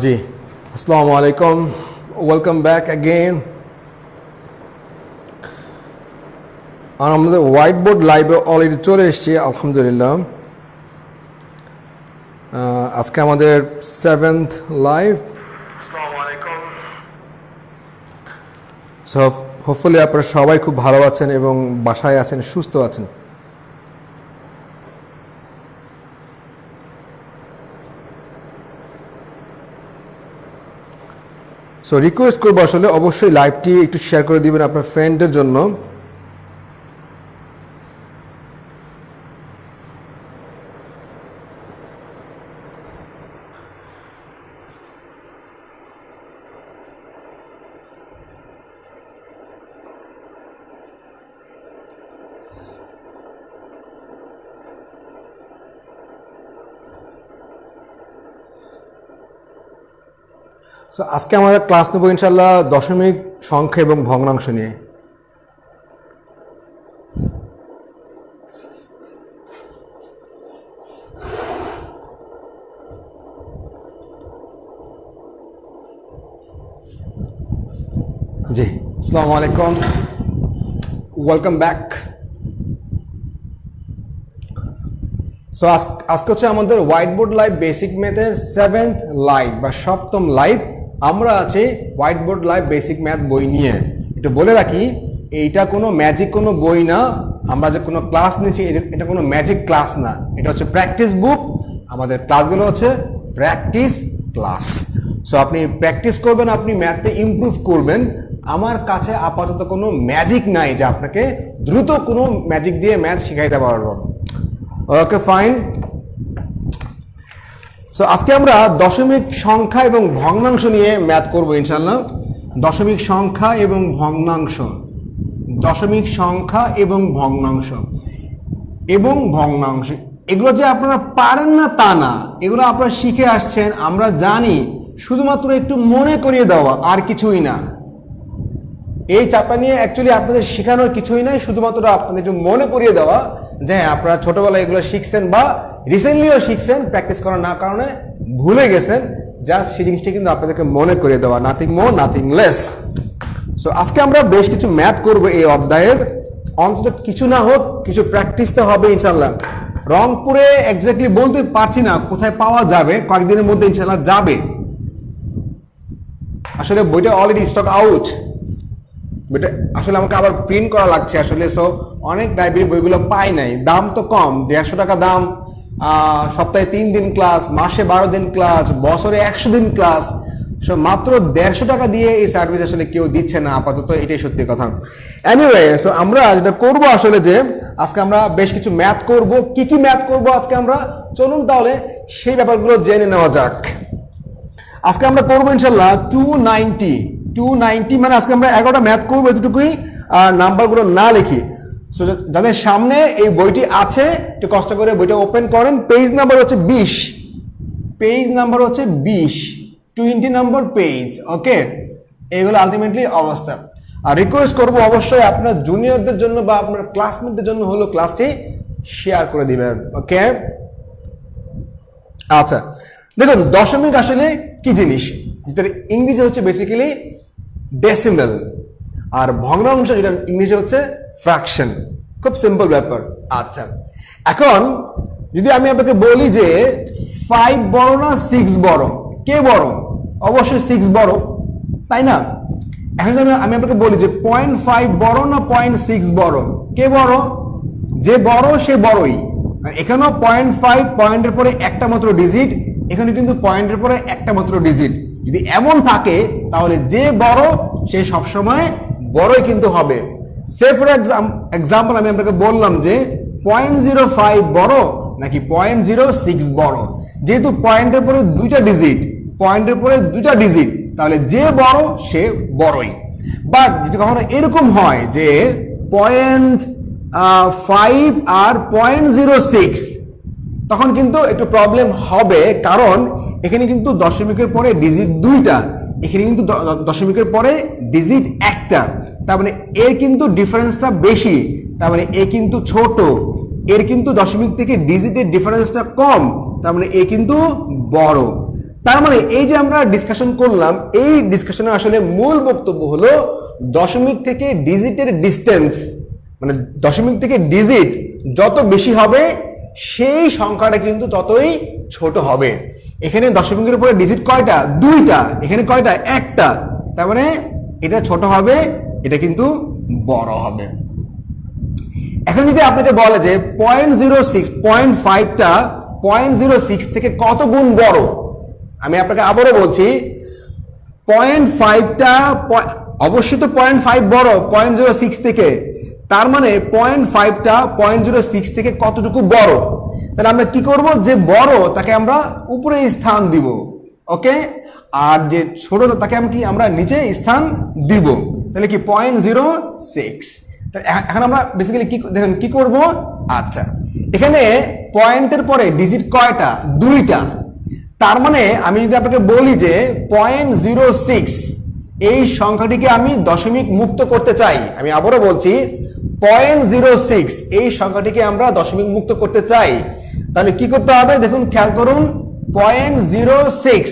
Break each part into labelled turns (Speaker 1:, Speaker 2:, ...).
Speaker 1: জি আসসালামু আলাইকুম, welcome back again. আর আমাদের হোয়াইট বোর্ড লাইভে অলরেডি চলে এসেছি আলহামদুলিল্লাহ। আজকে আমাদের 7th লাইভ। আসসালামু আলাইকুম। সো হোপফুলি আপনারা সবাই খুব ভালো আছেন এবং বাসায় আছেন, সুস্থ আছেন। সো রিকোয়েস্ট করবো আসলে অবশ্যই লাইভটি একটু শেয়ার করে দিবেন আপনার ফ্রেন্ডদের জন্য। সো আজকে আমরা ক্লাস নেব ইনশাল্লাহ দশমিক সংখ্যা এবং ভগ্নাংশ নিয়ে। জি আসসালামু আলাইকুম, ওয়েলকাম ব্যাক। সো আজকে হচ্ছে আমাদের হোয়াইট বোর্ড লাইভ বেসিক ম্যাথের 7th লাইভ বা 7ম লাইভ। আমরা আছি white board live basic math বই নিয়ে। একটু বলে রাখি, এইটা কোনো ম্যাজিক কোনো বই না। আমরা যে কোনো ক্লাস নিচ্ছি এটা কোনো ম্যাজিক ক্লাস না, এটা হচ্ছে প্র্যাকটিস বুক। আমাদের ক্লাসগুলো হচ্ছে প্র্যাকটিস ক্লাস। সো আপনি প্র্যাকটিস করবেন, আপনি ম্যাথে ইমপ্রুভ করবেন। আমার কাছে আপাতত কোনো ম্যাজিক নাই যে আপনাকে দ্রুত কোনো ম্যাজিক দিয়ে ম্যাথ শিখাইতে পারবো। Okay fine. সো আজকে আমরা দশমিক সংখ্যা এবং ভগ্নাংশ নিয়ে ম্যাথ করব ইনশাআল্লাহ। দশমিক সংখ্যা এবং ভগ্নাংশ, দশমিক সংখ্যা এবং ভগ্নাংশ এবং ভগ্নাংশ এগুলো যে আপনারা পারেন না তা না, এগুলো আপনারা শিখে আসছেন, আমরা জানি। শুধুমাত্র একটু মনে করিয়ে দেওয়া, আর কিছুই না। এই চাপটা নিয়ে অ্যাকচুয়ালি আপনাদের শেখানোর কিছুই নাই, শুধুমাত্র আপনাদের একটু মনে করিয়ে দেওয়া যে আপনারা ছোটবেলায় এগুলো শিখছেন বা রিসেন্টলিও শিখছেন, প্র্যাকটিস করার না কারণে ভুলে গেছেন। জাস্ট সেই জিনিসটা কিন্তু আপনাদেরকে মনে করিয়ে দেওয়া, nothing more nothing less. So আজকে আমরা বেশ কিছু ম্যাথ করবো এই অধ্যায়ের। অন্তত কিছু না হোক কিছু প্র্যাকটিস তো হবে ইনশাল্লাহ। রংপুরে এক্স্যাক্টলি বলতে পারছি না কোথায় পাওয়া যাবে, কয়েকদিনের মধ্যে ইনশাল্লাহ যাবে। আসলে বইটা অলরেডি স্টক আউট, বইটা আসলে আমাকে আবার প্রিন্ট করা লাগছে আসলে। সো অনেক লাইব্রেরি বইগুলো পাই নাই, দাম তো কম, 150 টাকা দাম। সপ্তাহে 3 দিন ক্লাস, মাসে 12 দিন ক্লাস, বছরে 100 দিন ক্লাস। সো মাত্র 150 টাকা দিয়ে এই সার্ভিস আসলে কেউ দিচ্ছে না আপাতত, এটাই সত্যি কথা। এনিওয়ে, সো আমরা যেটা করবো আসলে যে আজকে আমরা বেশ কিছু ম্যাথ করব। কি কি ম্যাথ করব আজকে আমরা, চলুন তাহলে সেই ব্যাপারগুলো জেনে নেওয়া যাক। আজকে আমরা করবো ইনশাল্লাহ 290 মানে আজকে আমরা 11টা ম্যাথ করবো, এতটুকুই। আর নাম্বারগুলো না লিখি। সো যাদের সামনে এই বইটি আছে একটু কষ্ট করে বইটা ওপেন করেন। পেজ নাম্বার হচ্ছে 20, পেজ নাম্বার হচ্ছে 20 নম্বর পেজ। ওকে, এইগুলো আলটিমেটলি অবস্থা। আর রিকোয়েস্ট করবো অবশ্যই আপনার জুনিয়রদের জন্য বা আপনার ক্লাসমেটদের জন্য হলো ক্লাসটি শেয়ার করে দিবেন। ওকে, আচ্ছা দেখুন, দশমিক আসলে কি জিনিস, যেটা ইংরেজি হচ্ছে বেসিক্যালি ডেসিমেল, আর ভগ্নাংশ যেটা ইংরেজি হচ্ছে ফ্র্যাকশন। খুব সিম্পল ব্যাপার। আচ্ছা, এখন যদি আমি আপনাকে বলি যে 5 বড় না 6 বড়, কে বড়? অবশ্যই 6 বড়, তাই না? এখন যদি আমি আপনাকে বলি যে 0.5 বড় না 0.6 বড়, কে বড়? যে বড় সে বড়ই। এখানেও 0.5 পয়েন্টের পরে একটা মাত্র ডিজিট, এখানে কিন্তু পয়েন্টের পরে একটা মাত্র ডিজিট। যদি এমন থাকে তাহলে যে বড় সে সবসময় বড়ই কিন্তু হবে। সে ফর এক্সাম্পল আমি আপনাকে বললাম যে 0.05 বড় নাকি 0.06 বড়, যেহেতু পয়েন্টের পরে দুইটা ডিজিট, পয়েন্টের পরে দুইটা ডিজিট, তাহলে যে বড় সে বড়ই। বাট যদি কখনো এরকম হয় যে 0.5 আর 0.06, তখন কিন্তু একটু প্রবলেম হবে, কারণ এখানে কিন্তু দশমিকের পরে ডিজিট দুইটা, এখানে কিন্তু দশমিকের পরে ডিজিট একটা। তার মানে এর কিন্তু ডিফারেন্সটা বেশি, তার মানে এ কিন্তু ছোট। এর কিন্তু দশমিক থেকে ডিজিটের ডিফারেন্সটা কম, তার মানে এ কিন্তু বড়। তার মানে এই যে আমরা ডিসকাশন করলাম, এই ডিসকাশনে আসলে মূল বক্তব্য হলো দশমিক থেকে ডিজিটের ডিস্টেন্স, মানে দশমিক থেকে ডিজিট যত বেশি হবে সেই সংখ্যাটা কিন্তু ততই ছোট হবে। এখানে দশমিকের উপরে ডিজিট কয়টা? দুইটা। এখানে কয়টা? একটা। তার মানে এটা ছোট হবে, এটা কিন্তু বড় হবে। এখন যদি আপনাকে বলে যে 0.06 0.5টা 0.06 থেকে কত গুণ বড়, আমি আপনাকে আবারও বলছি 0.5টা অবশ্যই তো 0.5 বড় 0.06 থেকে, তার মানে 0.5টা 0.06 থেকে কতটুকু বড়? তাহলে আমরা কি করব, যে বড় তাকে আমরা উপরে স্থান দিব, ওকে, আর যে ছোট তাকে আমরা নিচে স্থান দিব। তাহলে কি 0.06। এখন আমরা বেসিক্যালি কি দেখেন কি করব, আচ্ছা এখানে পয়েন্টের পরে ডিজিট কয়টা? দুইটা। তার মানে আমি যদি আপনাকে বলি যে 0.06 এই সংখ্যাটিকে আমি দশমিক মুক্ত করতে চাই, আমি আবারও বলছি 0.06 এই সংখ্যাটিকে আমরা দশমিক মুক্ত করতে চাই, তাহলে কি করতে হবে? দেখুন খেয়াল করুন 0.06,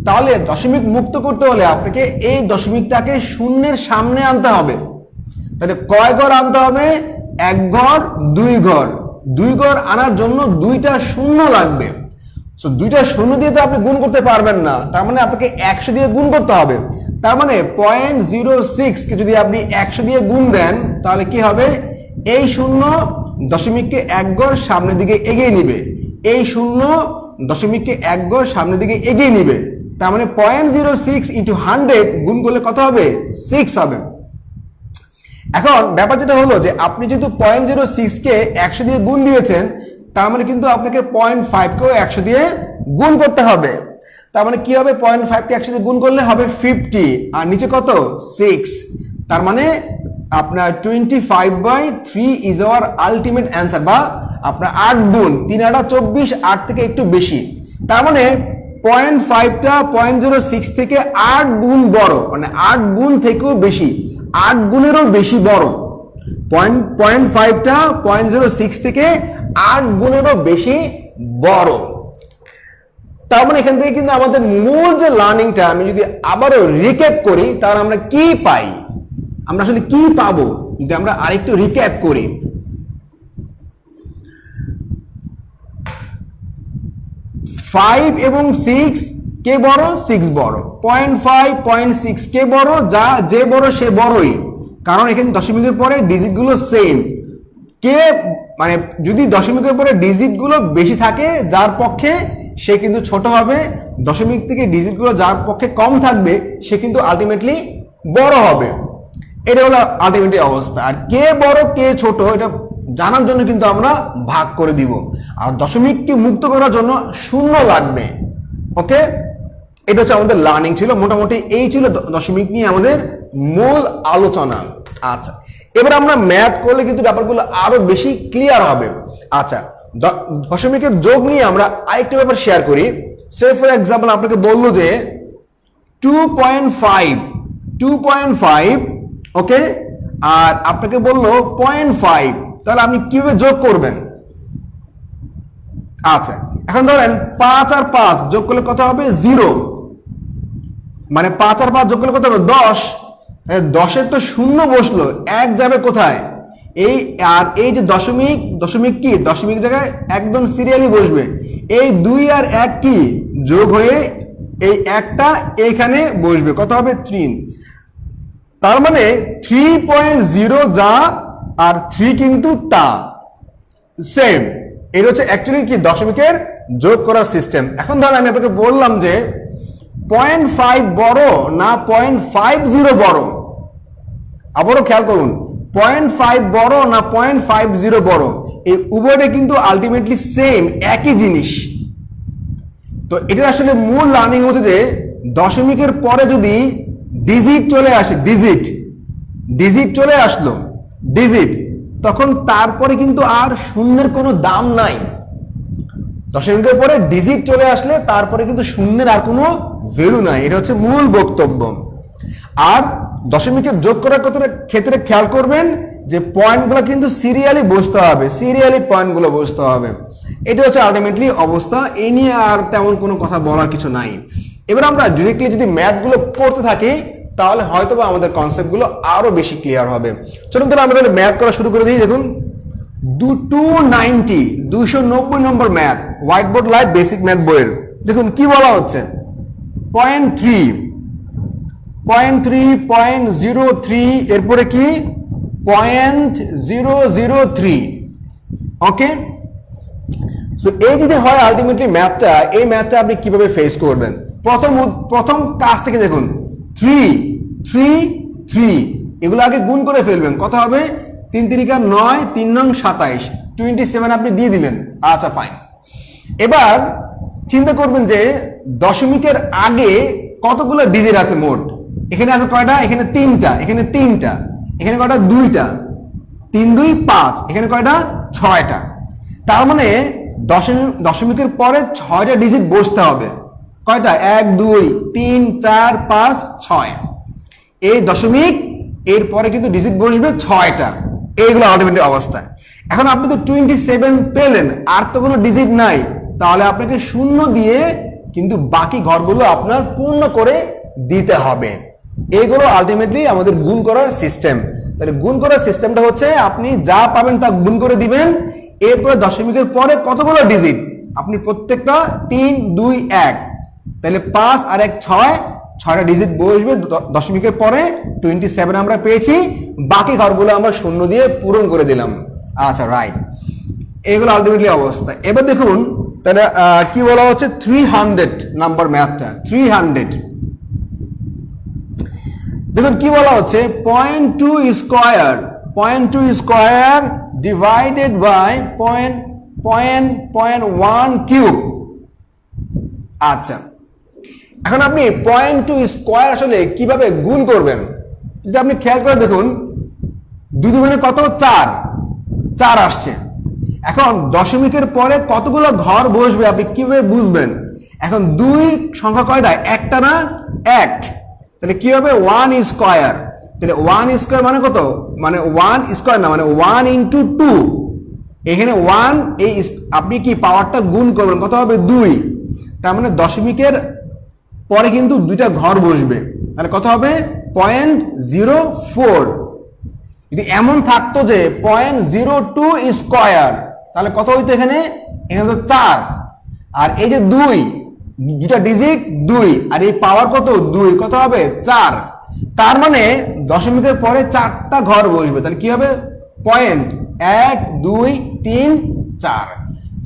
Speaker 1: তাহলে দশমিক মুক্ত করতে হলে আপনাকে এই দশমিকটাকে শূন্যের সামনে আনতে হবে। তাহলে কয় ঘর আনতে হবে? এক ঘর, দুই ঘর। দুই ঘর আনার জন্য দুইটা শূন্য লাগবে। সো দুইটা শূন্য দিয়ে তো আপনি গুণ করতে পারবেন না, তার মানে আপনাকে 100 দিয়ে গুণ করতে হবে। তার মানে 0.06 কে যদি আপনি 100 দিয়ে গুণ দেন তাহলে কি হবে? এই শূন্য দশমিককে এক ঘর সামনের দিকে এগিয়ে নিবে, এই শূন্য দশমিককে এক ঘর সামনের দিকে এগিয়ে নিবে। তার মানে 0.06 ইন্টু 100 গুণ করলে কত হবে? 6 হবে। এখন ব্যাপার যেটা হলো যে আপনি যেহেতু 0.06 কে 100 দিয়ে গুণ দিয়েছেন, তার মানে কিন্তু আপনাকে 0.5 কেও 100 দিয়ে গুণ করতে হবে। তার মানে কি হবে? 0.5 কে 100 দিয়ে গুণ করলে হবে 50, আর নিচে কত? 6। তার মানে আপনার 25/3 ইজ আওয়ার আলটিমেট অ্যান্সার, বা আপনার 8 গুণ 3 8 24, 8 থেকে একটু বেশি। তার মানে 0.5টা 0.06 থেকে 8 গুণ বড়, মানে 8 গুণ থেকেও বেশি, 8 গুণেরও বেশি বড়। 0.5টা 0.06 থেকে 8 গুণেরও বেশি বড়। তার মানে এখান থেকে কিন্তু আমাদের মূল যে লার্নিংটা আমি যদি আবারও রিক্যাপ করি, তাহলে আমরা কি পাই? আমরা আসলে কি পাবো যদি আমরা আরেকটু রিক্যাপ করি? ফাইভ এবং 6 কে বড়? 6 বড়। 0.5 0.6 কে বড়? যে বড় সে বড়ই, কারণ এখানে দশমিকের পরে ডিজিট গুলো সেম। কে মানে যদি দশমিকের পরে ডিজিট গুলো বেশি থাকে যার পক্ষে, সে কিন্তু ছোট হবে। দশমিক থেকে ডিজিট গুলো যার পক্ষে কম থাকবে সে কিন্তু আলটিমেটলি বড় হবে। এটা হলো আলটিমেটলি অবস্থা। আর কে বড় কে ছোট এটা জানার জন্য কিন্তু আমরা ভাগ করে দিব, আর দশমিককে মুক্ত করার জন্য শূন্য লাগবে। ওকে, এটা হচ্ছে আমাদের লার্নিং ছিল। মোটামুটি এই ছিল দশমিক নিয়ে আমাদের মূল আলোচনা। আচ্ছা, এবার আমরা ম্যাথ করলে কিন্তু ব্যাপারগুলো আরো বেশি ক্লিয়ার হবে। আচ্ছা, দশমিকের যোগ নিয়ে আমরা আরেকটা ব্যাপার শেয়ার করি। সে ফর এক্সাম্পল আপনাকে বললো যে 2.5, ওকে, আর আপনাকে বললো 0.5, তাহলে আপনি কিভাবে যোগ করবেন? আচ্ছা, এখন ধরেন 5 আর 5 যোগ করলে কত হবে? 0। মানে 5 আর 5 যোগ করলে কত হবে? 10। 10-এর তো শূন্য বসলো, 1 যাবে কোথায়? এই আর এই যে দশমিক কি দশমিক জায়গায় একদম সিরিয়ালি বসবে। এই 2 আর 1 কি যোগ হয়ে এই একটা এখানে বসবে, কত হবে? 3। তার মানে 3.0 যা আর 3 কিন্তু তা সেম। এটা হচ্ছে অ্যাকচুয়ালি কি দশমিকের যোগ করার সিস্টেম। এখন ধর আমি আপনাকে বললাম যে 0.5 বড় না 0.50 বড়? আবারও খেয়াল করুন, 0.5 বড় না 0.50 বড়? এই উভয়টা কিন্তু আলটিমেটলি সেম, একই জিনিস। তো এটা আসলে মূল লার্নিং হচ্ছে যে দশমিকের পরে যদি ডিজিট চলে আসে, ডিজিট চলে আসলো, তখন তারপরে কিন্তু আর শূন্যের কোনো দাম নাই। দশমিকের পরে ডিজিট চলে আসলে তারপরে কিন্তু শূন্যের আর কোনো ভ্যালু নাই। এটা হচ্ছে মূল বক্তব্য। আর দশমিকের যোগ করার ক্ষেত্রে খেয়াল করবেন যে পয়েন্টগুলো কিন্তু সিরিয়ালি বসতে হবে, সিরিয়ালি পয়েন্টগুলো বসতে হবে। এটা হচ্ছে আলটিমেটলি অবস্থা, এই নিয়ে আর তেমন কোনো কথা বলার কিছু নাই। এবার আমরা ডিরেক্টলি যদি ম্যাথগুলো করতে থাকি তাহলে হয়তো বা আমাদের কনসেপ্টগুলো আরো বেশি ক্লিয়ার হবে। চলুন তাহলে আমরা তাহলে ম্যাথ করা শুরু করে দিই। দেখুন 290 number math, white board live basic math বইয়ের। দেখুন কি বলা হচ্ছে, 0.3 এরপরে কি 0.003। ওকে, সো এই যদি হয় আলটিমেটলি ম্যাথটা, এই ম্যাথটা আপনি কিভাবে ফেস করবেন? প্রথম কাজ থেকে দেখুন 3 3 3 এগুলো আগে গুণ করে ফেলবেন। কত হবে? 3 3 9, 3 9 27, 27 আপনি দিয়ে দিলেন। আচ্ছা ফাইন। এবার চিন্তা করবেন যে দশমিকের আগে কতগুলো ডিজিট আছে মোট। এখানে আছে কয়টা? এখানে 3টা, এখানে 3টা, এখানে কয়টা? 2টা, 3 2 5, এখানে কয়টা? 6টা। তার মানে দশমিকের পরে 6টা ডিজিট বসতে হবে। কয়টা? 1 2 3 4 5 6। এই দশমিক এর পরে কিন্তু ডিজিট বসবে 6টা। এইগুলো আলটিমেটলি অবস্থা। এখন আপনি তো 27 পেলেন, আর তো কোনো ডিজিট নাই, তাহলে আপনাকে শূন্য দিয়ে কিন্তু বাকি ঘরগুলো আপনার পূর্ণ করে দিতে হবে। এইগুলো আলটিমেটলি আমাদের গুণ করার সিস্টেম। তাহলে গুণ করার সিস্টেমটা হচ্ছে আপনি যা পাবেন তা গুণ করে দিবেন, এরপরে দশমিকের পরে কতগুলো ডিজিট আপনি প্রত্যেকটা 3 2 1, তাহলে 5 আর 1 6, 6টা ডিজিট বসবে দশমিকের পরে। 27 আমরা পেয়েছি, বাকি ঘরগুলো আমরা শূন্য দিয়ে পূরণ করে দিলাম। আচ্ছা রাইট, এগুলো আলটিমেটলি অবস্থা। এবার দেখুন তাহলে কি বলা হচ্ছে, 300 নাম্বার ম্যাথটা। 300 দেখুন কি বলা হচ্ছে, 0.2 স্কোয়ার ডিভাইডেড বাই 0.1 কিউব। আচ্ছা, এখন আপনি 0.2 স্কোয়ার আসলে কিভাবে গুণ করবেন যদি আপনি খেয়াল করে দেখুন, 2 দুগুণে কত? 4 আসছে। এখন দশমিকের পরে কতগুলো ঘর বসবে আপনি কিভাবে বুঝবেন? এখন 2 সংখ্যা কয়টা? একটা না? 1। তাহলে কি হবে? 1 স্কোয়ার। তাহলে 1 স্কোয়ার মানে কত? মানে 1 স্কোয়ার না, মানে 1 ইন্টু 2। এখানে 1, এই আপনি কি পাওয়ারটা গুণ করবেন, কত হবে? 2। তার মানে দশমিকের পরে কিন্তু 2টা ঘর বসবে, তাহলে কত হবে? 0.04। যদি এমন থাকতো যে 0.02 স্কোয়ার, তাহলে কত হইতো এখানে? এখানে তো 4, আর এই যে 2টা ডিজিট 2, আর এই পাওয়ার কত? 2, কত হবে? 4। তার মানে দশমিকের পরে 4টা ঘর বসবে, তাহলে কি হবে? 1 2 3 4।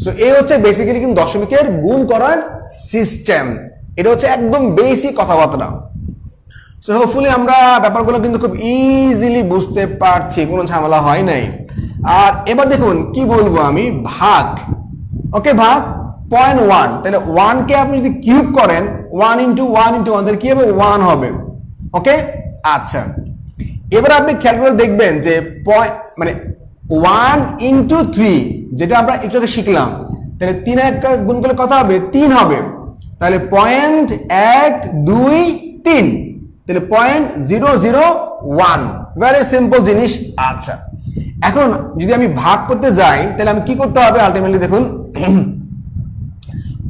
Speaker 1: সো এই হচ্ছে বেসিক্যালি কিন্তু দশমিকের গুণ করার সিস্টেম। এটা হচ্ছে একদম বেসিক কথাবার্তা। সো হোপফুলি আমরা ব্যাপারগুলো কিন্তু খুব ইজিলি বুঝতে পারছি, কোনো ঝামেলা হয় নাই। আর এবার দেখুন কি বলবো আমি, ভাগ। ওকে, ভাগ 0.1। তাহলে 1 কে আপনি যদি কিউব করেন, 1 ইন্টু 1 তাহলে কি হবে? 1 হবে। ওকে, আচ্ছা এবার আপনি খেয়াল করে দেখবেন যে মানে 1 ইন্টু 3, যেটা আমরা একটু আগে শিখলাম, তাহলে 3 1 গুণ করলে কত হবে? 3 হবে। তাহলে 0.123, তাহলে 0.001। ভেরি সিম্পল জিনিস। আচ্ছা, এখন যদি আমি ভাগ করতে যাই তাহলে আমি কি করতে হবে? আলটিমেটলি দেখুন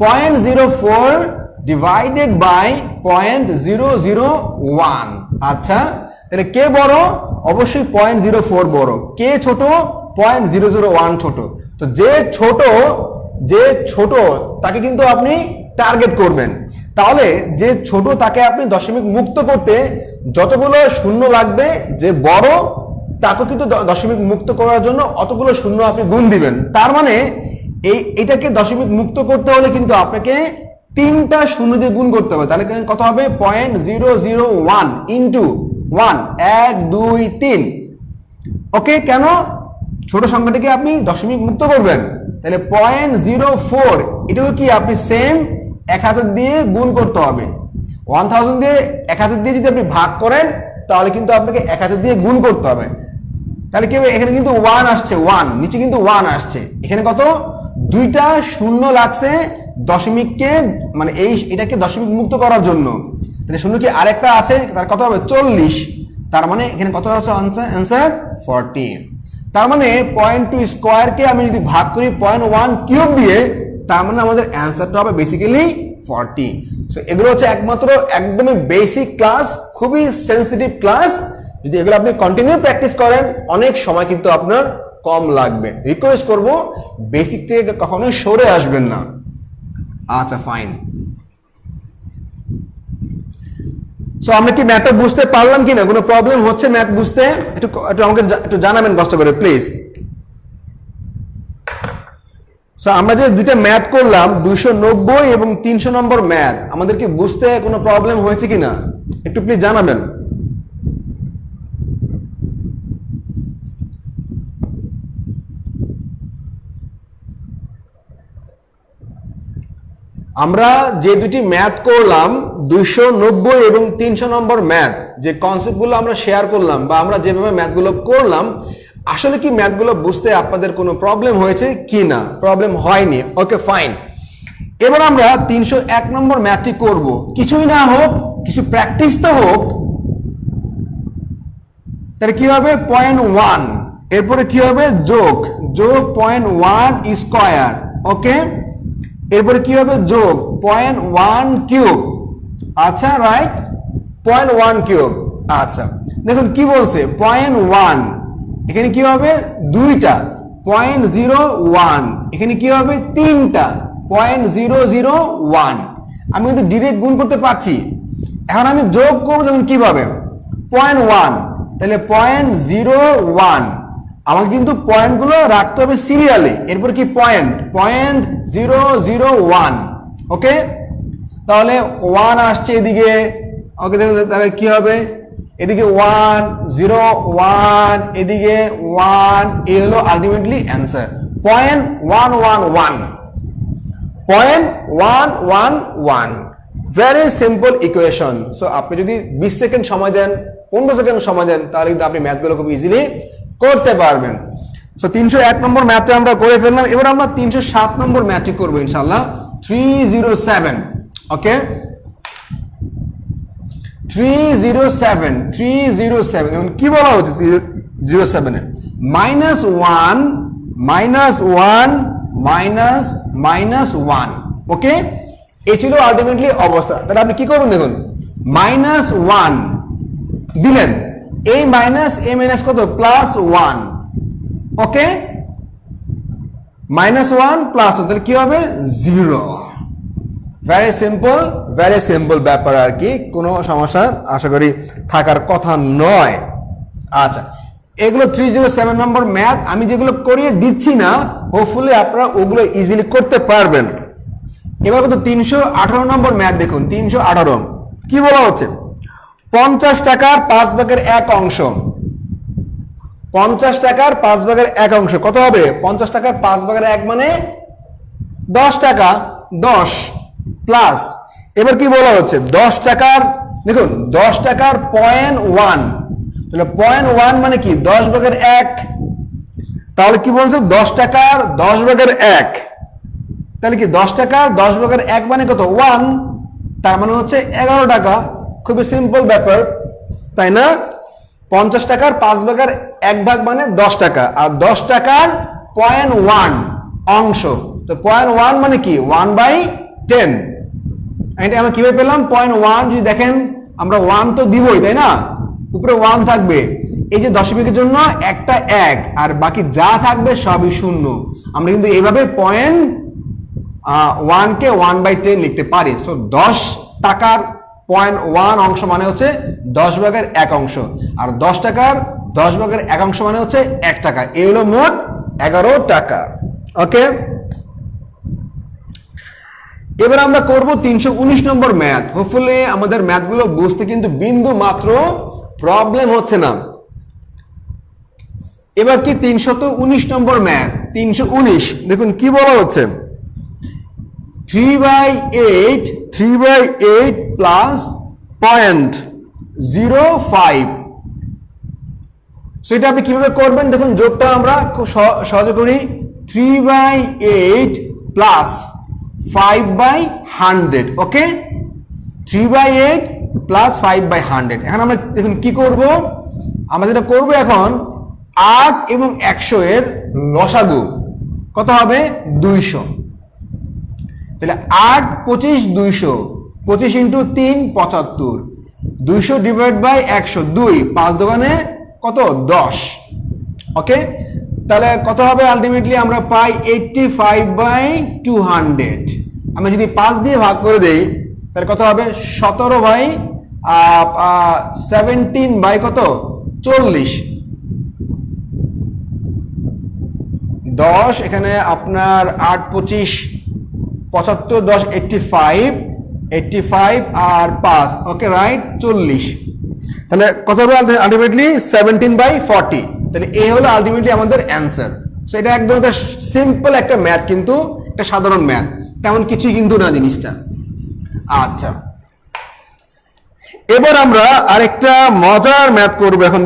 Speaker 1: 0.04 ডিভাইডেড বাই 0.001। আচ্ছা, তাহলে কে বড়? অবশ্যই 0.04 বড়। কে ছোট? 0.001 ছোট। তো যে ছোট তাকে কিন্তু আপনি টার্গেট করবেন। তাহলে যে ছোট তাকে আপনি দশমিক মুক্ত করতে যতগুলো শূন্য লাগবে, যে বড় তাকে কিন্তু দশমিক মুক্ত করার জন্য অতগুলো শূন্য আপনি গুণ দিবেন। তার মানে এটাকে দশমিক মুক্ত করতে হলে কিন্তু আপনাকে 3টা শূন্য দিয়ে গুণ করতে হবে। তাহলে কত হবে? 0.001 ইন্টু 1 1 2 3। ওকে, কেন? ছোট সংখ্যাটিকে আপনি দশমিক মুক্ত করবেন। তাহলে 0.04 এটাও কি আপনি সেম 1000 দিয়ে গুণ করতে হবে। 1000 দিয়ে 1000 দিয়ে যদি আপনি ভাগ করেন তাহলে কিন্তু আপনাকে 1000 দিয়ে গুণ করতে হবে। তাহলে কি হবে? এখানে কিন্তু 1 আসছে, 1 নিচে কিন্তু 1 আসছে। এখানে কত? 2টা শূন্য লাগছে দশমিককে, মানে এটাকে দশমিক মুক্ত করার জন্য। তাহলে শূন্য কি আরেকটা আছে, তার কত হবে? 40। তার মানে এখানে কত হচ্ছে? অ্যান্সার 40। তার মানে 0.2 স্কোয়ারকে আমি যদি ভাগ করি 0.1 কিউব দিয়ে, তার মানে আমাদের অ্যান্সারটা হবে বেসিক্যালি 40। সো এগুলো হচ্ছে একমাত্র একদমই বেসিক ক্লাস, খুবই সেন্সিটিভ ক্লাস। যদি এগুলো আপনি কন্টিনিউ প্র্যাকটিস করেন অনেক সময় কিন্তু আপনার কম লাগবে। রিকোয়েস্ট করব বেসিক থেকে কখনোই সরে আসবেন না। আচ্ছা ফাইন। সো আমরা কি ম্যাথটা বুঝতে পারলাম কিনা, কোনো প্রবলেম হচ্ছে ম্যাথ বুঝতে? একটু আমাকে একটু জানাবেন কষ্ট করে প্লিজ। সো আমরা যে দুইটা ম্যাথ করলাম 290 এবং 300 নম্বর ম্যাথ, আমাদের কি বুঝতে কোনো প্রবলেম হয়েছে কিনা একটু প্লিজ জানাবেন। আমরা যে দুটি ম্যাথ করলাম 290 এবং 300 নম্বর ম্যাথ, যে কনসেপ্টগুলো আমরা শেয়ার করলাম বা আমরা যেভাবে ম্যাথগুলো করলাম, আসলে কি ম্যাথগুলো বুঝতে আপনাদের কোনো প্রবলেম হয়েছে কি না? প্রবলেম হয়নি, ওকে ফাইন। এবার আমরা 301 নম্বর ম্যাথটি করব। কিছুই না হোক, কিছু প্র্যাকটিস তো হোক। তাহলে কি হবে 0.1, এরপরে কি হবে যোগ 0.1 স্কয়ার, ওকে। এরপরে কি হবে যোগ 0.1 কিউব, আচ্ছা রাইট, 0.1 কিউব। আচ্ছা দেখুন কি বলছে 0.1, এখানে কি হবে দুইটা 0.01, এখানে কি হবে তিনটা 0.001। আমি কিন্তু ডিরেক্ট গুণ করতে পারছি। এখন আমি যোগ করবো যখন কিভাবে 0.1, তাহলে 0.01, আমাকে কিন্তু পয়েন্টগুলো রাখতে হবে সিরিয়ালে। এরপর কি 0.001, ওকে। তাহলে 1 আসছে এদিকে, ওকে। তাহলে কি হবে এদিকে 1 0 1, এদিকে 1, এই হলো ultimately answer 0.111, 0.111। Very simple equation. So আপনি যদি 20 সেকেন্ড সময় দেন, 15 সেকেন্ড সময় দেন, তাহলে কিন্তু আপনি ম্যাথগুলো খুব ইজিলি করতে পারবেন। সো 301 নম্বর ম্যাথটা আমরা করে ফেললাম। এবার আমরা 307 নম্বর ম্যাথটি করবো ইনশাআল্লাহ। 307, ওকে। 307 এখন কি বলা হচ্ছে 307 এ -1 -1 ওকে। এই ছিল আলটিমেটলি অবস্থা। তাহলে আপনি কি করবেন দেখুন, -1 দিলেন, এই মাইনাস এ মাইনাস কত +1, ওকে। -1 +1, তাহলে কি হবে 0। ভেরি সিম্পল ব্যাপার আর কি, কোনো সমস্যা আশা করি থাকার কথা নয়। আচ্ছা এগুলো 307 নম্বর ম্যাথ আমি যেগুলো করিয়ে দিচ্ছি না, হোপফুলি আপনারা ওগুলো ইজিলি করতে পারবেন। এবার কত 318 নম্বর ম্যাথ দেখুন। 318 কি বলা হচ্ছে 50 টাকার 5 ভাগের 1 অংশ, 50 টাকার 5 ভাগের 1 অংশ কত হবে? 50 টাকার 5 ভাগের 1 মানে 10 টাকা, 10 প্লাস, এবার কি বলা হচ্ছে 10 টাকার, দেখুন 10 টাকার 0.1, তাহলে 0.1 মানে কি 10 ভাগের 1, তাহলে কি বলছে 10 টাকার 10 ভাগের 1, তাহলে কি 10 টাকার 10 ভাগের 1 মানে কত 1, তার মানে হচ্ছে 11 টাকা। খুবই সিম্পল ব্যাপার, তাই না? 50 টাকার 5 ভাগের 1 ভাগ মানে 10 টাকা, আর 10 টাকার 0.1 অংশ, তো 0.1 মানে কি 1/10। এটা আমরা কিভাবে পেলাম 0.1? যদি দেখেন আমরা 1 তো দিবই, তাই না, উপরে 1 থাকবে, এই যে দশমিকের জন্য একটা 1 আর বাকি যা থাকবে সবই শূন্য। আমরা কিন্তু এইভাবে 0.1 কে 1/10 লিখতে পারি। সো 10 টাকার 0.1 অংশ মানে হচ্ছে 10 ভাগের 1 অংশ, আর 10 টাকার 10 ভাগের 1 অংশ মানে হচ্ছে 1 টাকা। এই হলো মোট 11 টাকা, ওকে। এবার আমরা করব 319 নম্বর ম্যাথ। হোপফুলি আমাদের ম্যাথগুলো বুঝতে কিন্তু বিন্দু মাত্র প্রবলেম হচ্ছে না। এবার কি 319 নম্বর ম্যাথ। 319 দেখুন কি বলা হচ্ছে 3/8 প্লাস 0.05। সেটা আপনি কিভাবে করবেন দেখুন, যোগটা আমরা খুব সহজে করি। 3/8 প্লাস 5/100, ওকে। 3/8 প্লাস 5/100। এখন আমরা দেখুন কি করব, আমরা যেটা করব এখন 8 এবং 100 এর লসাগু কত হবে 200। তাহলে 8 25 200, 25 ইন্টু 3 75, 200 ডিভাইড বাই 100 2, 5 দোকানে কত 10। ওকে, তাহলে কত হবে আলটিমেটলি আমরা পাই 85/200। আমি যদি 5 দিয়ে ভাগ করে দেই তাহলে কত হবে 17 বাই কত 40, 10 এখানে আপনার 8 25 75 10 85 আর 5 ওকে রাইট 40। তাহলে কত হবে আলটিমেটলি 17/40। তাহলে এই হলো আলটিমেটলি আমাদের অ্যান্সার। সো এটা একদম একটা সিম্পল একটা ম্যাথ, কিন্তু একটা সাধারণ ম্যাথ, তেমন কিছুই কিন্তু না জিনিসটা। আচ্ছা, এবার আমরা আরেকটা মজার ম্যাথ করব এখন।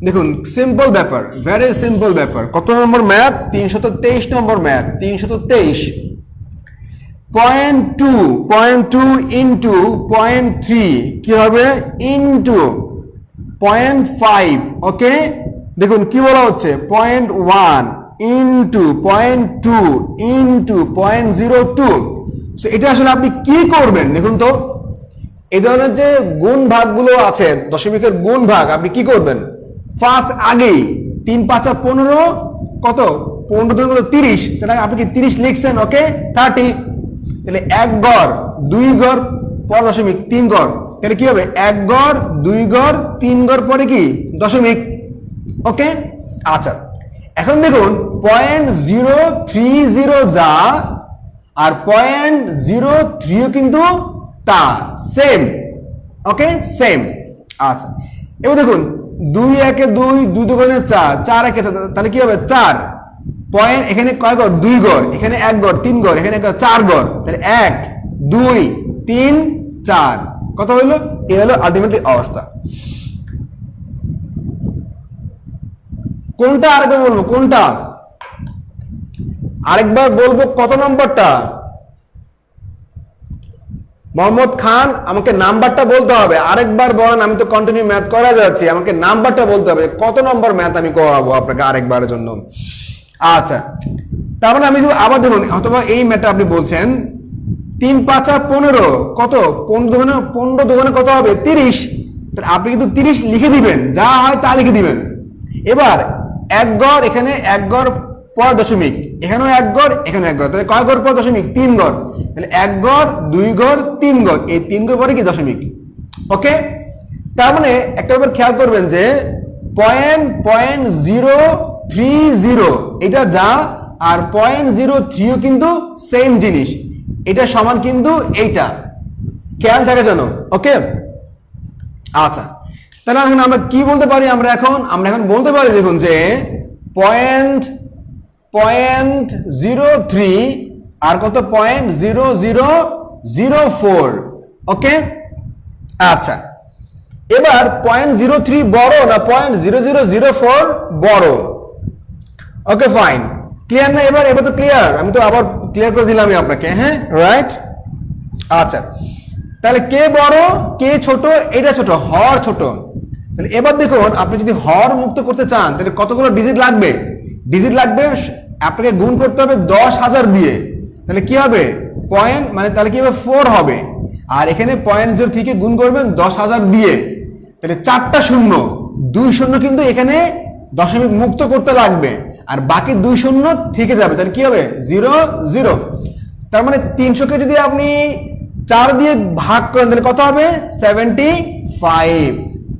Speaker 1: দেখুন সিম্পল ব্যাপার, ভেরি সিম্পল ব্যাপার। কত নম্বর ম্যাথ 323 নম্বর ম্যাথ 323। 0.2 ইন্টু 0.3 কি হবে ইন্টু 0.5। ওকে, দেখুন কি বলা হচ্ছে 0.1 ইন্টু 0.2 ইন্টু 0.02। সো এটা আসলে আপনি কি করবেন দেখুন তো, এই ধরনের যে গুণ ভাগগুলো আছে, দশমিকের গুণ ভাগ, আপনি কি করবেন ফার্স্ট আগেই 3 5 15 কত 15 কত 30, তাহলে আপনি কি 30 লিখছেন। ওকে 30, তাহলে 1 গড় 2 গড় পর দশমিক 3 গড়, তাহলে কি হবে 1 গড় 2 গড় 3 গড় পরে কি দশমিক। ওকে, আচ্ছা এখন দেখুন 0.030 যা আর 0.03 কিন্তু তা সেম। ওকে সেম। আচ্ছা এবার দেখুন 2 1 2 2 2 4 4 1 তাহলে কি হবে 4 পয়েন্ট, এখানে কয় গড় 2 গড়, এখানে 1 গড় 3 গড়, এখানে 4 গড়, তাহলে 1 2 3 4 কত হইলো। এই হলো আলটিমেটলি অবস্থা। কোনটা আরেকবার বলবো, কোনটা আরেকবার বলবো, কত নম্বরটা মোহাম্মদ খান আমাকে নাম্বারটা বলতে হবে। আরেকবার বলেন, আমি তো কন্টিনিউ ম্যাথ করা যাচ্ছে, আমাকে নাম্বারটা বলতে হবে কত নম্বর ম্যাথ আমি করাবো আপনাকে আরেকবারের জন্য। আচ্ছা তার মানে আমি আবার দেখুন, অথবা এই ম্যাথটা আপনি বলছেন 3 5 15 কত 15 দোকানে কত হবে 30, তাহলে আপনি কিন্তু 30 লিখে দিবেন, যা হয় তা লিখে দিবেন। এবার 1 গড়, এখানে 1 গড় পর দশমিক, এখানেও 1 গড়, এখানে 1 গড়, তাহলে কয় গড় পর দশমিক 3 গড়, তাহলে 1 গড় 2 গড় 3 গড়, এই 3 গড় পরে কি দশমিক। ওকে, তার মানে একটা ব্যাপার খেয়াল করবেন যে 0.030 এটা যা আর 0.03 কিন্তু সেম জিনিস, এটা সমান কিন্তু এইটা, খেয়াল থাকে যেন। ওকে আচ্ছা, তাহলে এখন আমরা কি বলতে পারি, আমরা এখন বলতে পারি দেখুন যে 0.03 আর কত 0.0004। ওকে আচ্ছা, এবার 0.03 বড় না 0.0004 বড়। ওকে ফাইন, ক্লিয়ার না? এবার তো ক্লিয়ার, আমি তো আবার ক্লিয়ার করে দিলাম আপনাকে। হ্যাঁ রাইট। আচ্ছা তাহলে কে বড় কে ছোট, এটা ছোট, হর ছোট। তাহলে এবার দেখুন, আপনি যদি হর মুক্ত করতে চান তাহলে কতগুলো ডিজিট লাগবে, আপনাকে গুণ করতে হবে 10,000 দিয়ে, তাহলে কি হবে পয়েন্ট, মানে তাহলে কি হবে 4 হবে, আর এখানে 0.0 থেকে গুণ করবেন 10,000 দিয়ে, তাহলে 4টা শূন্য, 2 শূন্য কিন্তু এখানে দশমিক মুক্ত করতে লাগবে, আর বাকি 2 শূন্য থেকে যাবে, তাহলে কি হবে 0 0। তার মানে 300 কে যদি আপনি 4 দিয়ে ভাগ করেন তাহলে কত হবে 75।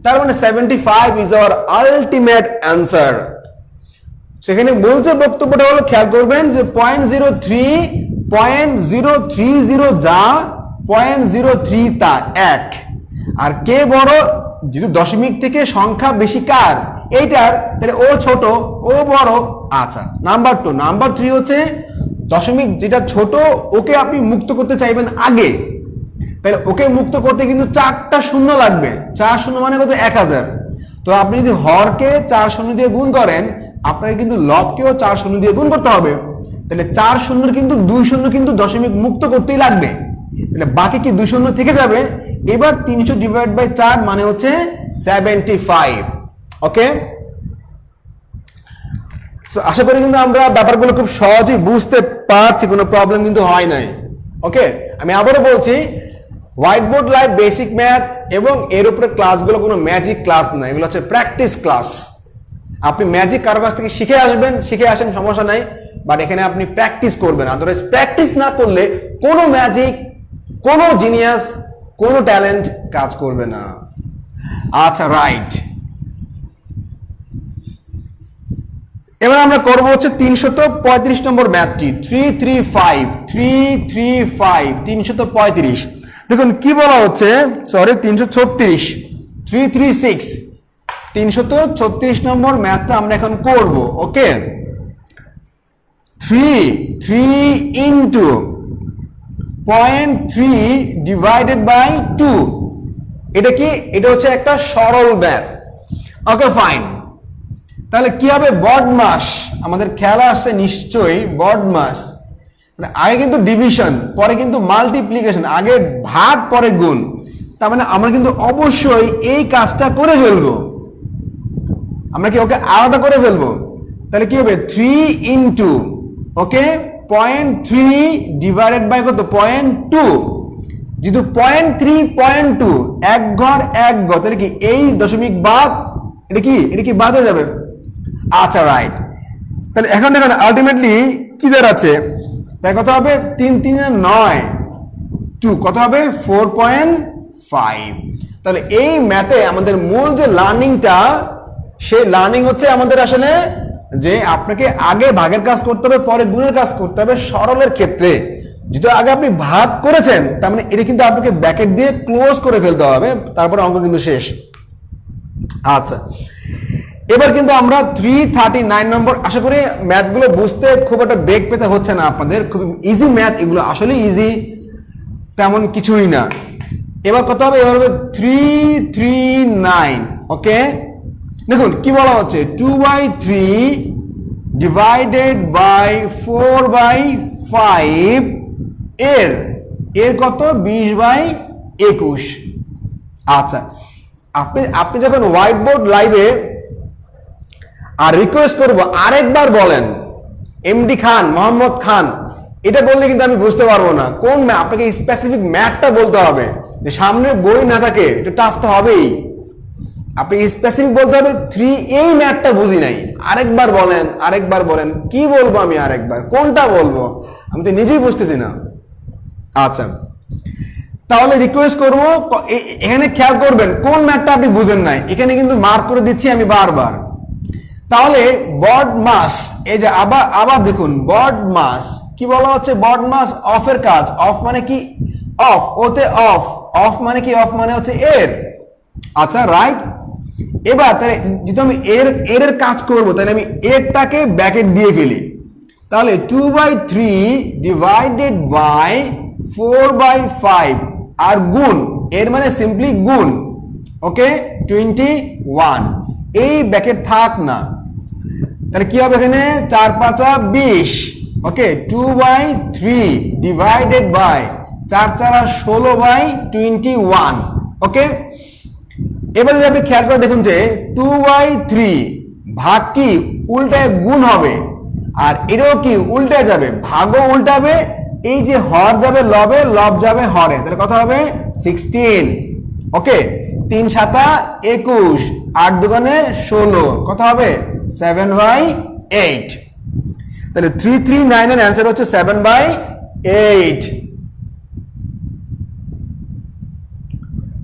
Speaker 1: তার মানে 75 ইজ আওয়ার আলটিমেট অ্যান্সার। সেখানে বলছে বক্তব্যটা হলো, খেয়াল করবেন যে 0.030 যা 0.03 তা এক, আর কে বড়, যেহেতু দশমিক থেকে সংখ্যা বেশি কার এইটার, তাহলে ও ছোট ও বড়। আচ্ছা নাম্বার 2, নাম্বার 3 হচ্ছে দশমিক যেটা ছোট ওকে আপনি মুক্ত করতে চাইবেন আগে, তাহলে ওকে মুক্ত করতে কিন্তু 4টা শূন্য লাগবে, 4 শূন্য মানে কত 1000। তো আপনি যদি হরকে 4 শূন্য দিয়ে গুণ করেন, আপনাকে কিন্তু লবকেও 4 শূন্য দিয়ে গুণ করতে হবে, তাহলে 4 শূন্যর কিন্তু 2 শূন্য কিন্তু দশমিক মুক্ত করতেই লাগবে, তাহলে বাকি কি 2 শূন্য থেকে যাবে। এবার 300 ডিভাইড বাই 4 মানে হচ্ছে 75। ওকে সো আশা করি কিন্তু আমরা ব্যাপারগুলো খুব সহজেই বুঝতে পারছি, কোনো প্রবলেম কিন্তু হয় নাই। ওকে, আমি আবারও বলছি, white board live basic math এবং এর উপরে ক্লাসগুলো কোনো ম্যাজিক ক্লাস না, এগুলো হচ্ছে প্র্যাকটিস ক্লাস। আপনি ম্যাজিক কারো কাছ থেকে শিখে আসেন, সমস্যা নাই, বাট এখানে আপনি প্র্যাকটিস করবেন। আদারওয়াইজ প্র্যাকটিস না করলে কোনো ম্যাজিক, কোনো জিনিয়াস, কোনো ট্যালেন্ট কাজ করবে না। আচ্ছা, রাইট। এবার আমরা করবো হচ্ছে 335 নম্বর ম্যাথটি, 335। দেখুন কি বলা হচ্ছে, সরি 336, 336 নম্বর ম্যাথটা আমরা এখন করব। ওকে, 3 ইন্টু 0.3 ডিভাইডেড বাই 2, এটা কি? এটা হচ্ছে একটা সরল ম্যাথ। ওকে, ফাইন। তাহলে কি হবে? বডমাস, আমাদের খেয়াল আসছে নিশ্চয়ই বডমাস। আগে কিন্তু ডিভিশন, পরে কিন্তু মাল্টিপ্লিকেশন, আগে ভাগ পরে গুণ, তার মানে আমরা কিন্তু অবশ্যই এই কাজটা করে ফেলবো। আমরা কি ওকে আলাদা করে ফেলবো? তাহলে কি হবে? 3 ইন্টু, ওকে, 0.3 ডিভাইডেড বাই কত? 0.2। যেহেতু 0.3 0.2 এক ঘর, তাহলে কি এই দশমিক বাদ, এটা কি বাদ হয়ে যাবে? আচ্ছা, রাইট। তাহলে এখন দেখুন আলটিমেটলি কি দাঁড়াচ্ছে, তাই কত হবে? 3 3 9, 2 কত হবে? 4.5। তাহলে এই ম্যাথে আমাদের মূল যে লার্নিংটা, সেই লার্নিং হচ্ছে আমাদের আসলে যে আপনাকে আগে ভাগের কাজ করতে হবে, পরে গুণের কাজ করতে হবে সরলের ক্ষেত্রে। যেহেতু আগে আপনি ভাগ করেছেন, তার মানে এটা কিন্তু আপনাকে ব্র্যাকেট দিয়ে ক্লোজ করে ফেলতে হবে, তারপরে অঙ্ক কিন্তু শেষ। আচ্ছা, এবার কিন্তু আমরা 339 নম্বর, আশা করি ম্যাথগুলো বুঝতে খুব একটা বেগ পেতে হচ্ছে না আপনাদের, খুব ইজি ম্যাথ এগুলো, আসলে ইজি, তেমন কিছুই না। এবার কত হবে? এবার হবে 339। ওকে, দেখুন কি বলা হচ্ছে, 2/3 ডিভাইডেড বাই 4/5 এর কত? 20/21। আচ্ছা, আপনি যখন হোয়াইট বোর্ড লাইভে আর রিকোয়েস্ট করব আরেকবার বলেন এমডি খান, মোহাম্মদ খান, এটা বললে কিন্তু আমি বুঝতে পারবো না কোন আপনাকে স্পেসিফিক ম্যাথটা বলতে হবে। যে সামনে বই না থাকে, এটা টাফ তো হবেই, আপনি স্পেসিফিক বলতে হবে 3, এই ম্যাথটা বুঝি নাই, আরেকবার বলেন। কি বলবো আমি আরেকবার, কোনটা বলবো? আমি তো নিজেই বুঝতেছি না। আচ্ছা, তাহলে রিকোয়েস্ট করব, এখানে খেয়াল করবেন কোন ম্যাথটা আপনি বুঝেন নাই, এখানে কিন্তু মার্ক করে দিচ্ছি আমি বারবার। তাহলে বডমাস, এই যে আবার দেখুন বডমাস কি বলা হচ্ছে? বডমাস অফের কাজ, অফ মানে কি? অফ, ওতে অফ মানে কি? অফ মানে হচ্ছে এর। আচ্ছা, রাইট। এবার তাহলে যেহেতু আমি এর কাজ করব, তাহলে আমি এরটাকে ব্র্যাকেট দিয়ে ফেলি। তাহলে 2/3 ডিভাইডেড বাই 4/5 আর গুণ, এর মানে সিম্পলি গুণ। ওকে, 21, এই ব্র্যাকেট থাক না। তাহলে কি হবে এখানে? 4 5 20। ওকে, 2/3 ডিভাইডেড বাই 4 4 16/21। ওকে, এবার যদি আপনি খেয়াল করে দেখুন যে 2/3 ভাগ কি উল্টায় গুণ হবে, আর এটাও কি উল্টায় যাবে, ভাগও উল্টাবে, এই যে হর যাবে লবে, লব যাবে হরে, তাহলে কত হবে? 16। ওকে, 3 7 21, 8 2 16, কত হবে? 7/8। তাহলে 339 এর অ্যান্সার হচ্ছে 7/8।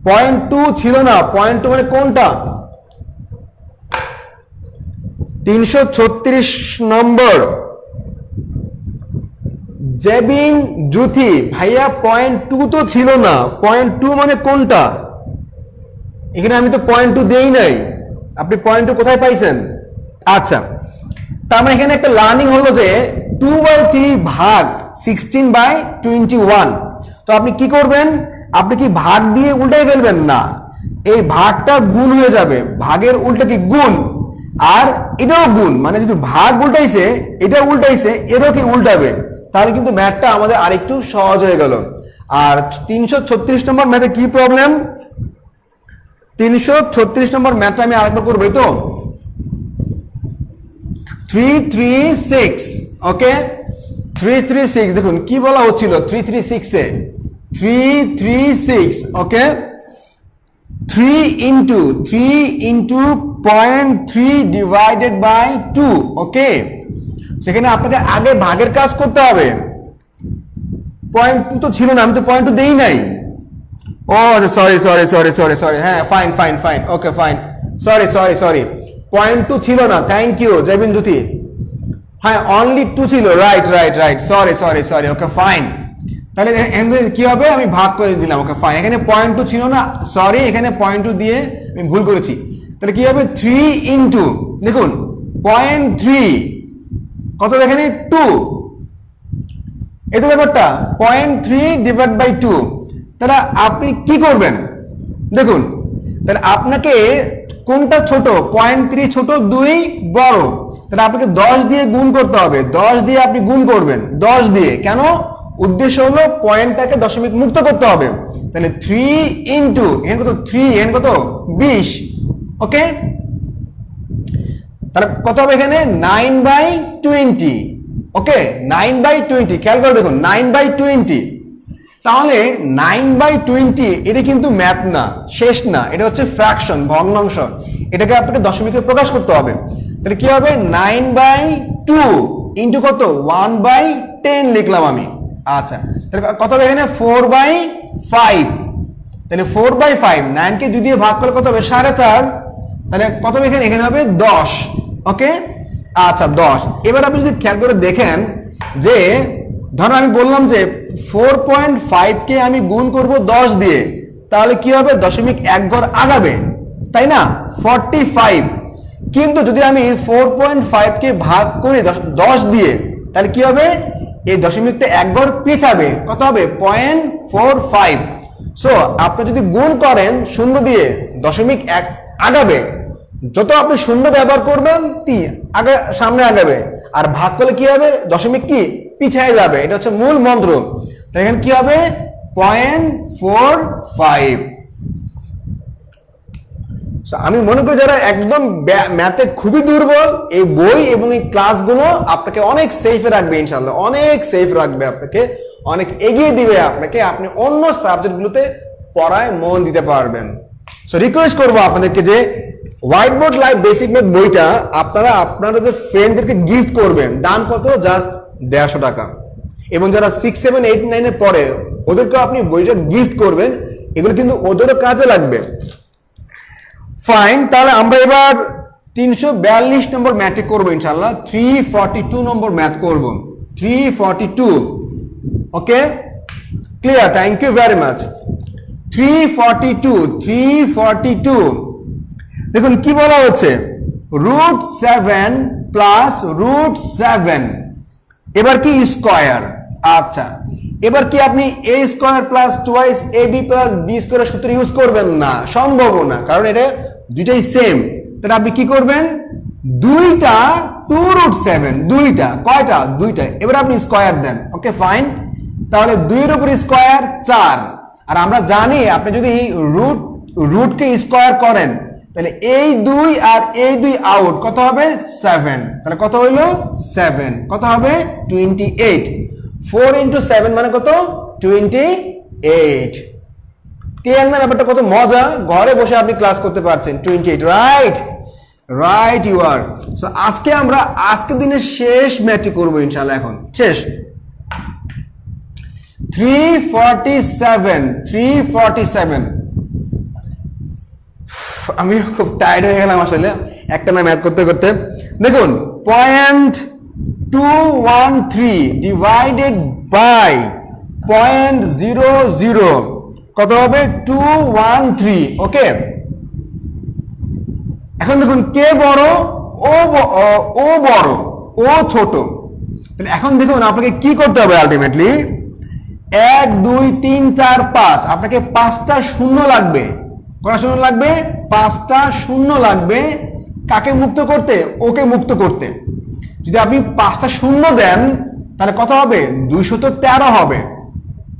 Speaker 1: 0.2 ছিল না, 0.2 মানে কোনটা? 336 নম্বর জেবিন জুথি ভাইয়া, 0.2 তো ছিল না, 0.2 মানে কোনটা? এখানে আমি তো 0.2 দেই নাই, আপনি 0.2 কোথায় পাইছেন? আচ্ছা, তার মানে এখানে একটা লার্নিং হলো যে 2/3 ভাগ 16/21। তো আপনি কি করবেন? আপনি কি ভাগ দিয়ে উল্টাই ফেলবেন না, এই ভাগটা গুণ হয়ে যাবে, ভাগের উল্টা কি গুণ, আর এটাও গুণ, মানে যদি ভাগ উল্টাইছে এটা উল্টাইছে, এরও কি উল্টাবে, তাহলে কিন্তু ম্যাথটা আমাদের আরেকটু সহজ হয়ে গেল। আর 336 নম্বর ম্যাথে কি প্রবলেম? 336 নম্বর ম্যাথটা আমি আরেকবার করবো। তো 336 ওকে 336 দেখুন কি বলা হচ্ছিল 336 এ 336 ওকে 3 into 0.3 divided by 2 ওকে সেখানে আপনাকে আগে ভাগের কাজ করতে হবে পয়েন্ট 2 তো ছিল না আমি তো পয়েন্ট 2 দেই নাই ও সরি হ্যাঁ fine okay fine sorry point 2 ছিল না থ্যাংক ইউ জয়বিন জ্যোতি হ্যাঁ অনলি 2 ছিল রাইট সরি ওকে ফাইন তাহলে কি হবে আমি ভাগ করে দিলাম ওকে ফাইন এখানে পয়েন্ট 2 ছিল না সরি এখানে পয়েন্ট 2 দিয়ে আমি ভুল করেছি তাহলে কি হবে 3 ইনটু দেখুন 0.3 কত এখানে 2 এই তো ব্যাপারটা 0.3 ডিভাইড বাই 2 তাহলে আপনি কি করবেন দেখুন তাহলে আপনাকে কোনটা ছোট 0.3 ছোট 2 বড় তাহলে আপনাকে 10 দিয়ে গুণ করতে হবে 10 দিয়ে আপনি গুণ করবেন 10 দিয়ে কেন উদ্দেশ্য হলো পয়েন্টটাকে দশমিক মুক্ত করতে হবে তাহলে 3 ইনটু এখানে কত 3 এখানে কত 20 ওকে তাহলে কত হবে এখানে 9/20 ওকে 9/20 খেয়াল করে দেখুন 9/20 তাহলে 9/20 এটা কিন্তু ম্যাথ না শেষ না এটা হচ্ছে ফ্র্যাকশন ভগ্নাংশ এটাকে আপনাকে দশমিকে প্রকাশ করতে হবে তাহলে কি হবে 9/2 ইনটু কত 1/10 লিখলাম আমি আচ্ছা তাহলে কত হবে এখানে 4/5 তাহলে 4/5 9 কে 2 দিয়ে ভাগ করলে কত হবে 4.5 তাহলে কত হবে এখানে হবে 10 ওকে আচ্ছা 10 এবার আপনি যদি খেয়াল করে দেখেন যে ধরুন আমি বললাম যে 4.5 কে আমি গুণ করব 10 দিয়ে তাহলে কি হবে দশমিক এক ঘর আগাবে তাই না 45 কিন্তু যদি আমি 4.5 কে ভাগ করি 10 দিয়ে তাহলে কি হবে এই দশমিকটা এক ঘর পিছাবে কত হবে 0.45 সো আপনি যদি গুণ করেন শূন্য দিয়ে দশমিক এক আগাবে যত আপনি শূন্য ব্যবহার করবেন আগে সামনে আগাবে আর ভাগ করলে কি হবে দশমিক কি পিছিয়ে যাবে এটা হচ্ছে মূল মন্ত্র তাই এখানে কি হবে 0.45 আমি মনে করি যারা একদম ম্যাথে খুবই দুর্বল এই বই এবং এই ক্লাসগুলো আপনাকে অনেক সেফে রাখবে ইনশাআল্লাহ অনেক সেফ রাখবে আপনাকে অনেক এগিয়ে দিবে আপনাকে আপনি অন্য সাবজেক্টগুলোতে পড়ায় মন দিতে পারবেন সো রিকোয়েস্ট করব আপনাদেরকে যে white board live basic math বইটা আপনারা আপনাদের ফ্রেন্ডদেরকে গিফট করবেন দাম কত জাস্ট 150 টাকা এবং যারা 6 7 8 9 এ পড়ে ওদেরকে আপনি বইটা গিফট করবেন এগুলো কিন্তু ওদেরও কাজে লাগবে ফাইন তাহলে আমরা এবার 342 নম্বর ম্যাথে করব ইনশাআল্লাহ 342 নম্বর ম্যাথ করব 342 okay clear thank you very much 342 দেখুন কি বলা হচ্ছে √7 প্লাস √7 এবার কি স্কয়ার আচ্ছা এবার কি আপনি a square plus twice ab plus b square সূত্র ইউজ করবেন না সম্ভব না কারণ এটা দুইটাই সেম তাহলে আপনি কি করবেন দুইটা 2√7 দুইটা কয়টা দুইটা এবার আপনি স্কয়ার দেন ওকে ফাইন তাহলে 2 এর উপর স্কয়ার 4 আর আমরা জানি আপনি যদি রুট কে স্কয়ার করেন তাহলে এই 2 আর এই 2 আউট কত হবে 7 তাহলে কত হলো 7 কত হবে 28 4 into 7 মানে কত 28 ক্লিয়ার না ব্যাপারটা কত মজা ঘরে বসে আপনি ক্লাস করতে পারছেন 28 রাইট ইউ আর সো আজকে আমরা আজকে দিনের শেষ ম্যাথটি করব ইনশাআল্লাহ এখন শেষ 347 আমি খুব টায়ার্ড হয়ে গেলাম আসলে একটা না ম্যাথ করতে করতে দেখুন 0.213 ডিভাইডেড বাই 0.00 কত হবে 213 ওকে এখন দেখুন কে বড় ও বড় ও ছোট তাহলে এখন দেখুন আপনাকে কি করতে হবে আলটিমেটলি 1 2 3 4 5 আপনাকে 5টা শূন্য লাগবে কটা শূন্য লাগবে 5টা শূন্য লাগবে কাকে মুক্ত করতে ওকে মুক্ত করতে যদি আপনি 5টা শূন্য দেন তাহলে কত হবে 213 হবে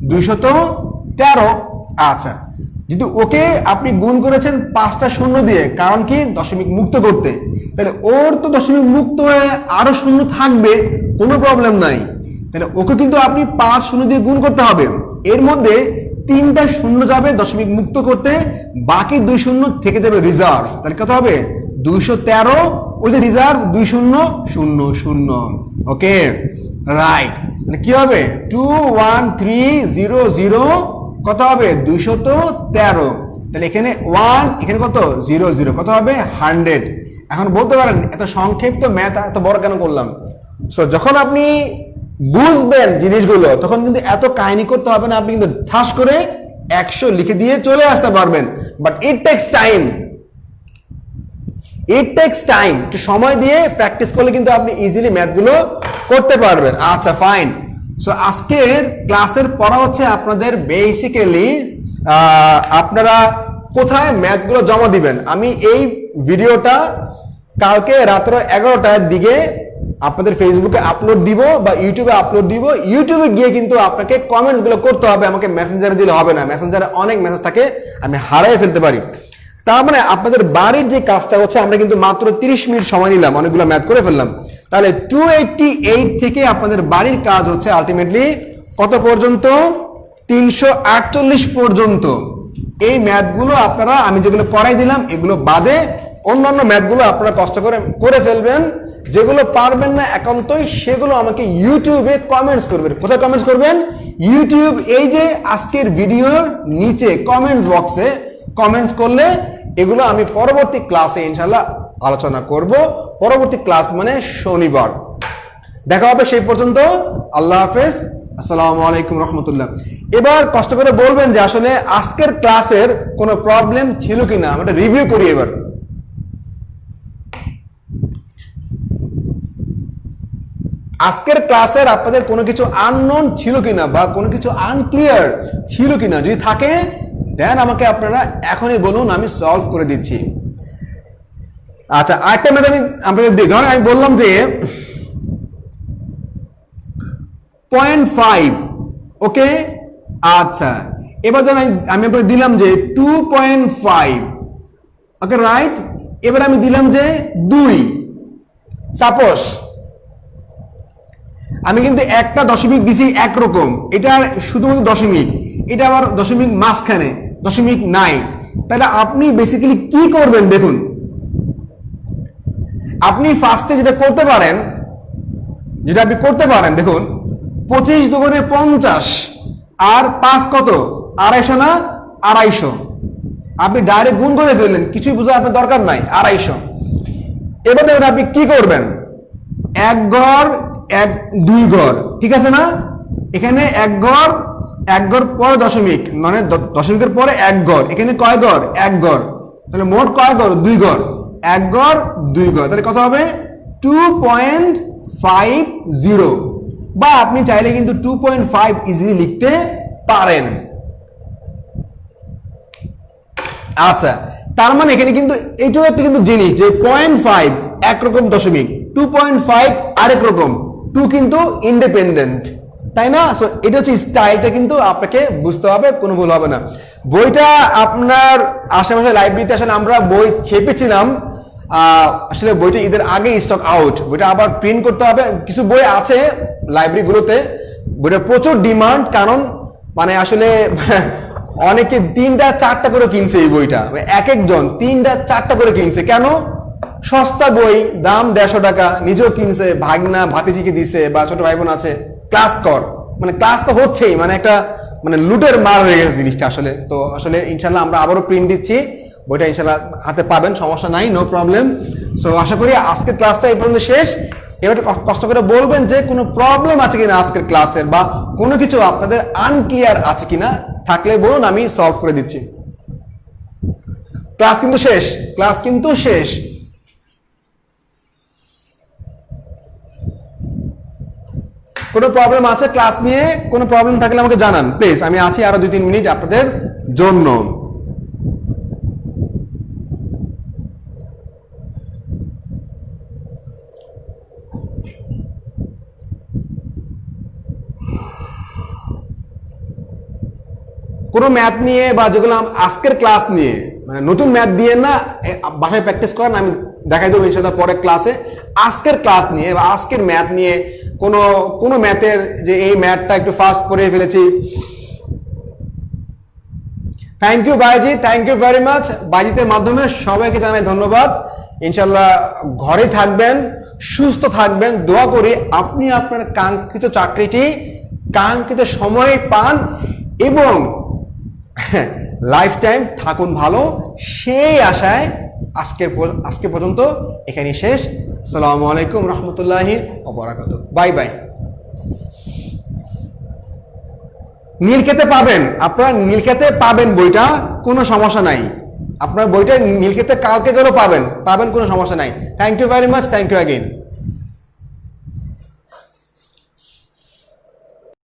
Speaker 1: 213 আচ্ছা যদি ওকে আপনি গুণ করেছেন 5টা শূন্য দিয়ে, কারণ কি দশমিক মুক্ত করতে, তাহলে ওর তো দশমিক মুক্ত হয়ে আরো শূন্য থাকবে, কোনো প্রবলেম নাই। তাহলে ওকে কিন্তু আপনি 5 শূন্য দিয়ে গুণ করতে হবে, এর মধ্যে 3টা শূন্য যাবে দশমিক মুক্ত করতে, বাকি 2 শূন্য থেকে যাবে রিজার্ভ। তাহলে কত হবে 213, ওই যে রিজার্ভ 2 শূন্য 0 0। ওকে রাইট, তাহলে কি হবে 21300, কত হবে 213। তাহলে এখানে 1, এখানে কত 0 0, কত হবে 100। এখন বলতে পারেন এত সংক্ষিপ্ত ম্যাথ এত বড় কেন করলাম? সো যখন আপনি বুঝবেন জিনিসগুলো তখন কিন্তু এত কাহিনী করতে হবে না, আপনি কিন্তু ঠাস করে 100 লিখে দিয়ে চলে আসতে পারবেন। বাট ইট টেক্স টাইম, একটু সময় দিয়ে প্র্যাকটিস করলে কিন্তু আপনি ইজিলি ম্যাথগুলো করতে পারবেন। আচ্ছা ফাইন। সো আজকের ক্লাসের পড়া হচ্ছে আপনাদের বেসিক্যালি আপনারা কোথায় ম্যাথগুলো জমা দিবেন। আমি এই ভিডিওটা কালকে রাত্র 11টার দিকে আপনাদের ফেসবুকে আপলোড দিব বা ইউটিউবে আপলোড দিব। ইউটিউবে গিয়ে কিন্তু আপনাকে কমেন্টস গুলো করতে হবে, আমাকে মেসেঞ্জারে দিলে হবে না, মেসেঞ্জারে অনেক মেসেজ থাকে, আমি হারিয়ে ফেলতে পারি। তার মানে আপনাদের বাড়ির যে কাজটা হচ্ছে, আমরা কিন্তু মাত্র 30 মিনিট সময় নিলাম, অনেকগুলো ম্যাথ করে ফেললাম। তাহলে 288 থেকে আপনাদের বাড়ির কাজ হচ্ছে আলটিমেটলি কত পর্যন্ত, 348 পর্যন্ত। এই ম্যাথগুলো আপনারা আমি যেগুলো করাই দিলাম এগুলো বাদে অন্যান্য ম্যাথগুলো আপনারা কষ্ট করে ফেলবেন। যেগুলো পারবেন না একান্তই সেগুলো আমাকে ইউটিউবে কমেন্টস করবেন। কোথায় কমেন্টস করবেন? ইউটিউব, এই যে আজকের ভিডিওর নিচে কমেন্টস বক্সে কমেন্টস করলে এগুলো আমি পরবর্তী ক্লাসে ইনশাআল্লাহ আলোচনা করব। পরবর্তী ক্লাস মানে শনিবার। দেখা হবে সেই পর্যন্ত। আল্লাহ হাফেজ, আসসালামু আলাইকুম রহমতুল্লাহ। এবার কষ্ট করে বলবেন যে আসলে আজকের ক্লাসের কোনো প্রবলেম ছিল কিনা, আমরা রিভিউ করি। এবার আজকের ক্লাসের আপনাদের কোনো কিছু আননোন ছিল কিনা বা কোনো কিছু আনক্লিয়ার ছিল কিনা, যদি থাকে দেন আমাকে আপনারা এখনই বলুন, আমি সলভ করে দিচ্ছি। আচ্ছা আরেকটা ম্যাথ আমি আপনাদের দিই। ধরেন আমি বললাম যে 0.5, ওকে। আচ্ছা এবার ধরেন আমি আপনাকে দিলাম যে 2.5, ওকে রাইট। এবার আমি দিলাম যে 2। সাপোজ আমি কিন্তু একটা দশমিক দিছি একরকম, এটা শুধুমাত্র দশমিক, এটা আবার দশমিক মাঝখানে, দশমিক নাই। তাহলে আপনি বেসিক্যালি কি করবেন দেখুন, আপনি ফার্স্টে যেটা করতে পারেন, দেখুন 25 দুগুণে 50 আর 5 কত 250 না 250, আপনি ডাইরেক্ট গুণ করে ফেললেন, কিছুই বোঝা আপনার দরকার নাই, 250। এবার দেখুন আপনি কি করবেন, 1 ঘর 2 ঘর, ঠিক আছে না? এখানে 1 ঘর পরে দশমিক, মানে দশমিকের পরে 1 ঘর, এখানে কয় ঘর 1 ঘর, তাহলে মোট কয় ঘর 2 ঘর, 1 ঘর 2 ঘর, তাহলে কত হবে 2.50। বা আপনি চাইলে কিন্তু 2.5 ইজিলি লিখতে পারেন। আচ্ছা তার মানে এখানে কিন্তু এটাও একটা কিন্তু জিনিস যে 0.5 একরকম দশমিক, 2.5 আরেক রকম, 2 কিন্তু ইন্ডিপেন্ডেন্ট, তাই না? সো এটা হচ্ছে স্টাইলটা, কিন্তু আপনাকে বুঝতে হবে, কোনো ভুল হবে না। বইটা আপনার আশেপাশে লাইব্রেরিতে আসলে আমরা বই ছেপেছিলাম, আসলে বইটা ঈদের আগে স্টক আউট, বইটা আবার প্রিন্ট করতে হবে। কিছু বই আছে লাইব্রেরিগুলোতে, বইটা প্রচুর ডিমান্ড, কারণ মানে আসলে অনেকে 3টা 4টা করে কিনছে এই বইটা, এক একজন 3টা 4টা করে কিনছে। কেন? সস্তা বই, দাম 150 টাকা, নিজেও কিনছে, ভাগনা ভাতিজিকে দিছে, বা ছোট ভাই বোন আছে, ক্লাস কর, মানে ক্লাস তো হচ্ছেই, মানে একটা মানে লুটের মার হয়ে গেছে জিনিসটা আসলে। তো আসলে ইনশাল্লাহ আমরা আবারও প্রিন্ট দিচ্ছি, বইটা ইনশাল্লাহ হাতে পাবেন, সমস্যা নাই, নো প্রবলেম। সো আশা করি আজকের ক্লাসটা এই পর্যন্ত শেষ। এবার কষ্ট করে বলবেন যে কোনো প্রবলেম আছে কিনা আজকের ক্লাসের, বা কোনো কিছু আপনাদের আনক্লিয়ার আছে কিনা, থাকলে বলুন, আমি সলভ করে দিচ্ছি। ক্লাস কিন্তু শেষ। কোনো প্রবলেম আছে ক্লাস নিয়ে? কোনো প্রবলেম থাকলে আমাকে জানান প্লিজ, আমি আছি আরো 2-3 মিনিট আপনাদের জন্য। কোনো ম্যাথ নিয়ে বা যেগুলো আজকের ক্লাস নিয়ে মানে নতুন ম্যাথ দিয়ে না, বাসায় প্র্যাকটিস করেন, আমি দেখাই দেবো ইনশাআল্লাহ পরের ক্লাসে। আজকের ক্লাস নিয়ে বা আজকের ম্যাথ নিয়ে কোনো ম্যাথের যে এই ম্যাথটা একটু ফাস্ট করে ফেলেছি। থ্যাংক ইউ বাইজি, থ্যাংক ইউ ভেরি মাচ। বাইজিতের মাধ্যমে সবাইকে জানাই ধন্যবাদ। ইনশাল্লাহ ঘরে থাকবেন, সুস্থ থাকবেন, দোয়া করি আপনি আপনার কাঙ্ক্ষিত চাকরিটি কাঙ্ক্ষিত সময় পান এবং লাইফ টাইম থাকুন ভালো, সেই আশায় আজকে পর্যন্ত এখানে শেষ। আসসালামু আলাইকুম রহমতুল্লাহি ওয়া বারাকাতুহু। Bye bye. নীলক্ষেতে পাবেন, আপনারা নীলক্ষেতে পাবেন বইটা, কোনো সমস্যা নাই। আপনার বইটা নীলক্ষেতে কালকে গেলেও পাবেন, কোনো সমস্যা নাই। Thank you very much, thank you again.